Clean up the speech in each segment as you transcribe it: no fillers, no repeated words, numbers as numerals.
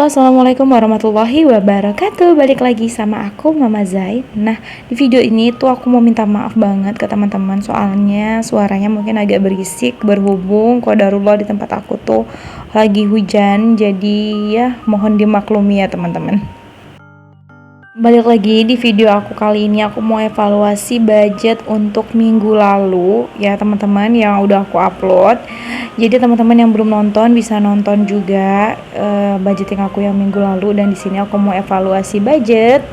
Assalamualaikum warahmatullahi wabarakatuh. Balik lagi sama aku, Mama Zai. Nah, di video ini tuh aku mau minta maaf banget ke teman-teman, soalnya suaranya mungkin agak berisik berhubung qadarullah di tempat aku tuh lagi hujan. Jadi ya mohon dimaklumi ya teman-teman. Balik lagi di video aku kali ini, aku mau evaluasi budget untuk minggu lalu ya teman-teman, yang udah aku upload. Jadi teman-teman yang belum nonton bisa nonton juga budgeting aku yang minggu lalu, dan di sini aku mau evaluasi budget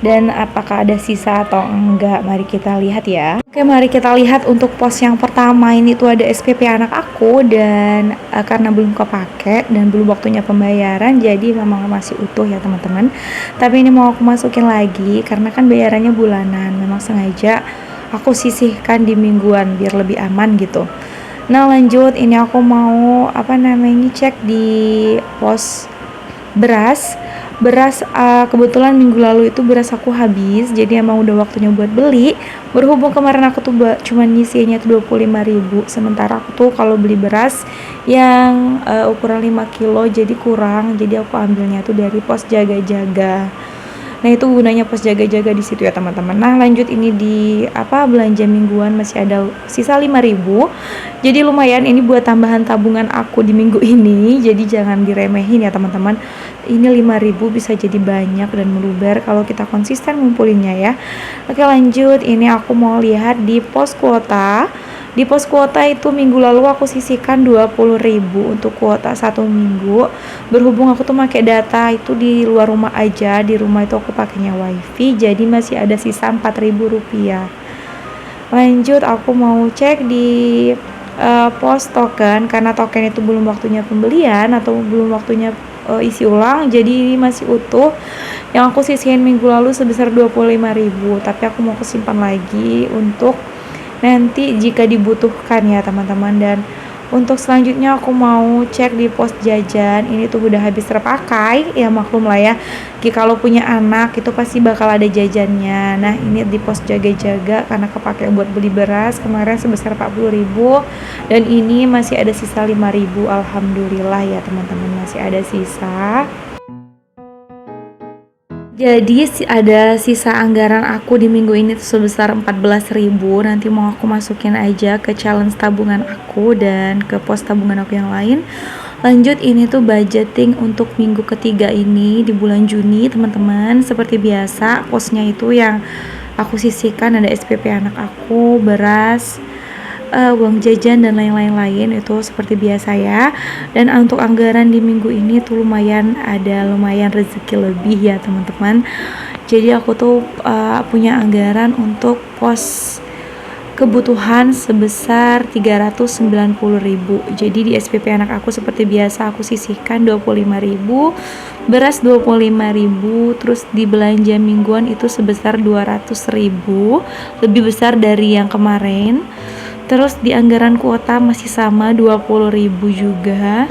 dan apakah ada sisa atau enggak. Mari kita lihat ya. Oke, mari kita lihat untuk pos yang pertama. Ini tuh ada SPP anak aku, dan karena belum kepake dan belum waktunya pembayaran, jadi memang masih utuh ya teman-teman. Tapi ini mau aku masukin lagi karena kan bayarannya bulanan. Memang sengaja aku sisihkan di mingguan biar lebih aman gitu. Nah, lanjut, ini aku mau cek di pos beras. Kebetulan minggu lalu itu beras aku habis, jadi emang udah waktunya buat beli. Berhubung kemarin aku tuh cuma nyisinya tuh 25.000, sementara aku tuh kalau beli beras yang ukuran 5 kilo jadi kurang, jadi aku ambilnya tuh dari pos jaga-jaga. Nah, itu gunanya pos jaga-jaga di situ ya teman-teman. Nah, lanjut, ini di belanja mingguan masih ada sisa 5.000. Jadi lumayan ini buat tambahan tabungan aku di minggu ini. Jadi jangan diremehin ya teman-teman. Ini 5.000 bisa jadi banyak dan meluber kalau kita konsisten ngumpulinnya ya. Oke, lanjut, ini aku mau lihat di pos kuota. Di pos kuota itu minggu lalu aku sisihkan 20.000 untuk kuota 1 minggu. Berhubung aku tuh pakai data itu di luar rumah aja, di rumah itu aku pakainya wifi, jadi masih ada sisa 4.000 rupiah. Lanjut, aku mau cek di pos token, karena token itu belum waktunya pembelian atau belum waktunya isi ulang, jadi ini masih utuh. Yang aku sisihin minggu lalu sebesar 25.000, tapi aku mau kesimpan lagi untuk nanti jika dibutuhkan ya teman-teman. Dan untuk selanjutnya aku mau cek di pos jajan. Ini tuh udah habis terpakai ya, maklum lah ya, kalau punya anak itu pasti bakal ada jajannya. Nah, ini di pos jaga-jaga karena kepake buat beli beras kemarin sebesar 40.000, dan ini masih ada sisa 5.000. Alhamdulillah ya teman-teman, masih ada sisa. Jadi ada sisa anggaran aku di minggu ini tuh sebesar 14.000. Nanti mau aku masukin aja ke challenge tabungan aku dan ke pos tabungan aku yang lain. Lanjut, ini tuh budgeting untuk minggu ketiga ini di bulan Juni teman-teman. Seperti biasa, posnya itu yang aku sisihkan ada SPP anak aku, beras, uang jajan dan lain-lain itu seperti biasa ya. Dan untuk anggaran di minggu ini tuh lumayan rezeki lebih ya teman-teman. Jadi aku tuh punya anggaran untuk pos kebutuhan sebesar 390.000. Jadi di SPP anak aku seperti biasa aku sisihkan 25.000, beras 25.000, terus di belanja mingguan itu sebesar 200.000, lebih besar dari yang kemarin. Terus di anggaran kuota masih sama 20.000 juga.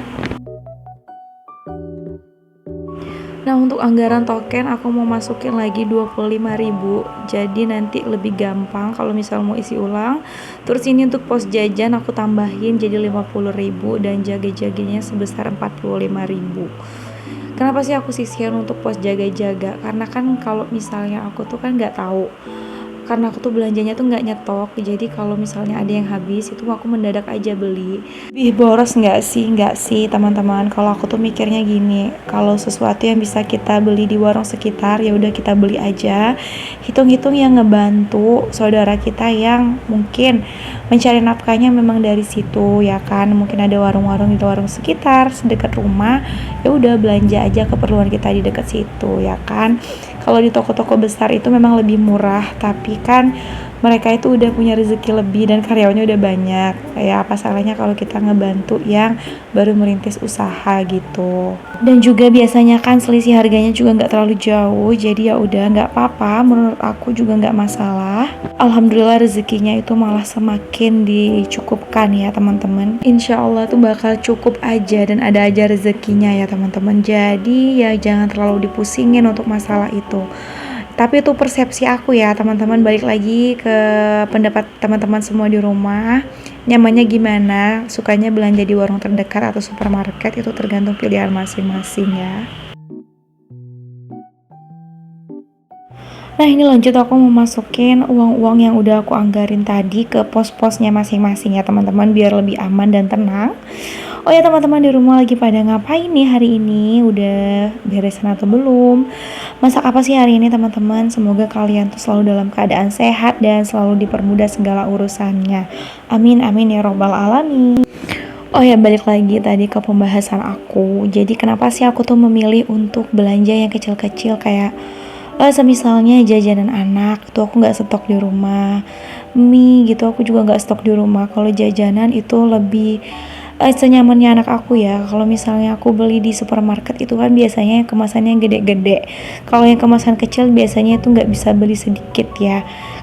Nah, untuk anggaran token aku mau masukin lagi 25.000. Jadi nanti lebih gampang kalau misal mau isi ulang. Terus ini untuk pos jajan aku tambahin jadi 50.000 dan jaga-jaganya sebesar 45.000. Kenapa sih aku sisihin untuk pos jaga-jaga? Karena kan kalau misalnya aku tuh kan nggak tahu, karena aku tuh belanjanya tuh nggak nyetok, jadi kalau misalnya ada yang habis itu aku mendadak aja beli. Boros nggak sih teman-teman? Kalau aku tuh mikirnya gini, kalau sesuatu yang bisa kita beli di warung sekitar ya udah kita beli aja. Hitung-hitung yang ngebantu saudara kita yang mungkin mencari nafkahnya memang dari situ ya kan. Mungkin ada warung-warung di warung sekitar sedekat rumah, ya udah belanja aja keperluan kita di dekat situ ya kan. Kalau di toko-toko besar itu memang lebih murah, tapi kan mereka itu udah punya rezeki lebih dan karyawannya udah banyak. Ya apa salahnya kalau kita ngebantu yang baru merintis usaha gitu. Dan juga biasanya kan selisih harganya juga nggak terlalu jauh, jadi ya udah nggak apa-apa, menurut aku juga nggak masalah. Alhamdulillah rezekinya itu malah semakin dicukupkan ya teman-teman. Insya Allah tuh bakal cukup aja dan ada aja rezekinya ya teman-teman. Jadi ya jangan terlalu dipusingin untuk masalah itu. Tapi itu persepsi aku ya teman-teman. Balik lagi ke pendapat teman-teman semua di rumah, nyamannya gimana, sukanya belanja di warung terdekat atau supermarket, itu tergantung pilihan masing-masing ya. Nah, ini lanjut aku mau masukin uang-uang yang udah aku anggarin tadi ke pos-posnya masing-masing ya teman-teman, biar lebih aman dan tenang. Oh ya teman-teman, di rumah lagi pada ngapain nih hari ini? Udah beresan atau belum? Masak apa sih hari ini teman-teman? Semoga kalian tuh selalu dalam keadaan sehat dan selalu dipermudah segala urusannya. Amin amin ya robbal alamin. Oh ya, balik lagi tadi ke pembahasan aku. Jadi kenapa sih aku tuh memilih untuk belanja yang kecil-kecil kayak semisalnya jajanan anak tuh aku nggak stok di rumah, mie gitu aku juga nggak stok di rumah. Kalau jajanan itu lebih senyamannya anak aku ya. Kalau misalnya aku beli di supermarket itu kan biasanya yang kemasannya yang gede-gede. Kalau yang kemasan kecil biasanya itu nggak bisa beli sedikit ya.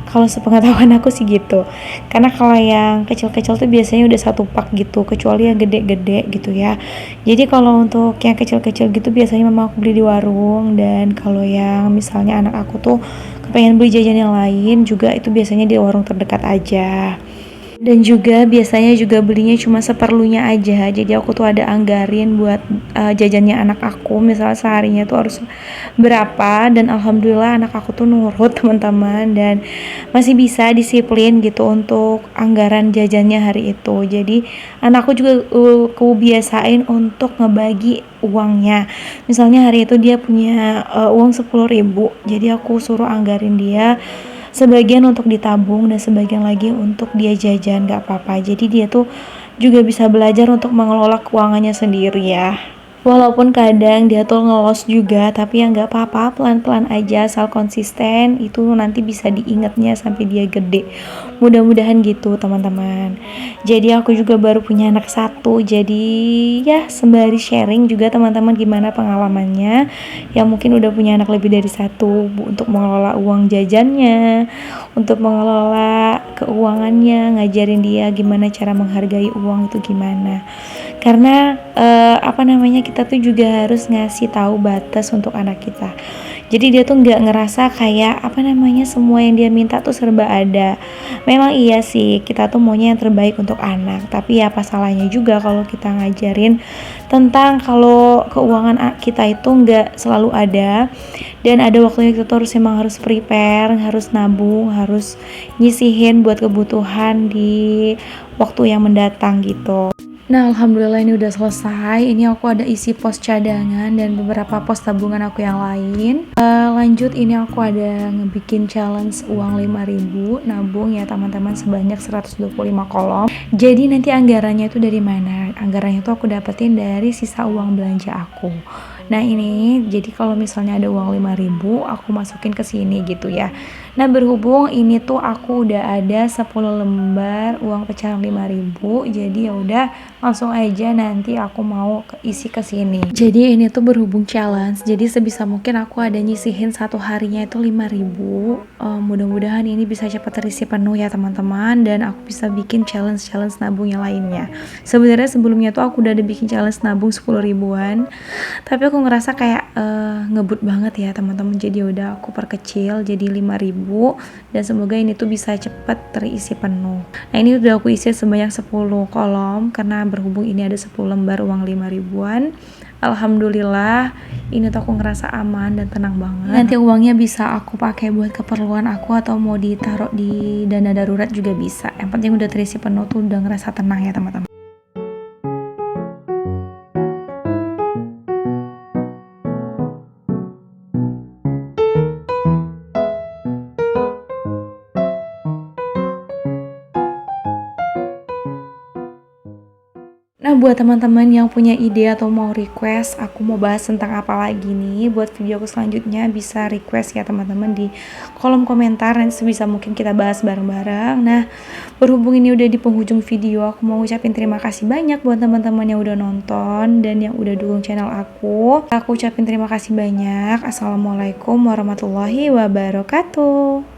Kalau sepengetahuan aku sih gitu. Karena kalau yang kecil-kecil tuh biasanya udah satu pak gitu, kecuali yang gede-gede gitu ya. Jadi kalau untuk yang kecil-kecil gitu biasanya memang aku beli di warung, dan kalau yang misalnya anak aku tuh kepengen beli jajan yang lain juga itu biasanya di warung terdekat aja. Dan juga biasanya juga belinya cuma seperlunya aja. Jadi aku tuh ada anggarin buat jajannya anak aku. Misalnya seharinya tuh harus berapa, dan alhamdulillah anak aku tuh nurut teman-teman, dan masih bisa disiplin gitu untuk anggaran jajannya hari itu. Jadi anakku juga aku biasain untuk ngebagi uangnya. Misalnya hari itu dia punya uang 10.000, jadi aku suruh anggarin dia sebagian untuk ditabung dan sebagian lagi untuk dia jajan, gak apa-apa. Jadi dia tuh juga bisa belajar untuk mengelola keuangannya sendiri ya. Walaupun kadang dia tuh ngelos juga, tapi ya nggak apa-apa, pelan-pelan aja, asal konsisten, itu nanti bisa diingatnya sampai dia gede. Mudah-mudahan gitu teman-teman. Jadi aku juga baru punya anak satu, jadi ya sembari sharing juga teman-teman gimana pengalamannya yang mungkin udah punya anak lebih dari satu, untuk mengelola uang jajannya, untuk mengelola keuangannya, ngajarin dia gimana cara menghargai uang itu gimana. Karena kita tuh juga harus ngasih tahu batas untuk anak kita. Jadi dia tuh nggak ngerasa kayak semua yang dia minta tuh serba ada. Memang iya sih, kita tuh maunya yang terbaik untuk anak, tapi ya apa salahnya juga kalau kita ngajarin tentang kalau keuangan kita itu nggak selalu ada, dan ada waktunya kita tuh harus prepare, harus nabung, harus nyisihin buat kebutuhan di waktu yang mendatang gitu. Nah, alhamdulillah ini udah selesai. Ini aku ada isi pos cadangan dan beberapa pos tabungan aku yang lain. Lanjut, ini aku ada ngebikin challenge uang 5.000 nabung ya teman-teman, sebanyak 125 kolom. Jadi nanti anggarannya itu dari mana? Anggarannya itu aku dapetin dari sisa uang belanja aku. Nah ini, jadi kalau misalnya ada uang 5.000, aku masukin ke sini gitu ya. Nah berhubung ini tuh aku udah ada 10 lembar uang pecahan 5.000, jadi ya udah langsung aja nanti aku mau isi ke sini. Jadi ini tuh berhubung challenge, jadi sebisa mungkin aku ada nyisihin satu harinya itu 5.000. Mudah-mudahan ini bisa cepat terisi penuh ya teman-teman, dan aku bisa bikin challenge nabung yang lainnya. Sebenarnya sebelumnya tuh aku udah ada bikin challenge nabung 10 ribuan, tapi aku ngerasa kayak ngebut banget ya teman-teman, jadi udah aku perkecil jadi 5.000, dan semoga ini tuh bisa cepet terisi penuh. Nah ini udah aku isi sebanyak 10 kolom karena berhubung ini ada 10 lembar uang 5.000-an. Alhamdulillah ini tuh aku ngerasa aman dan tenang banget. Nanti uangnya bisa aku pakai buat keperluan aku atau mau ditaruh di dana darurat juga bisa. Yang penting udah terisi penuh tuh udah ngerasa tenang ya teman-teman. Nah buat teman-teman yang punya ide atau mau request aku mau bahas tentang apa lagi nih buat video aku selanjutnya, bisa request ya teman-teman di kolom komentar, nanti sebisa mungkin kita bahas bareng-bareng. Nah berhubung ini udah di penghujung video, aku mau ucapin terima kasih banyak buat teman-teman yang udah nonton dan yang udah dukung channel aku ucapin terima kasih banyak. Assalamualaikum warahmatullahi wabarakatuh.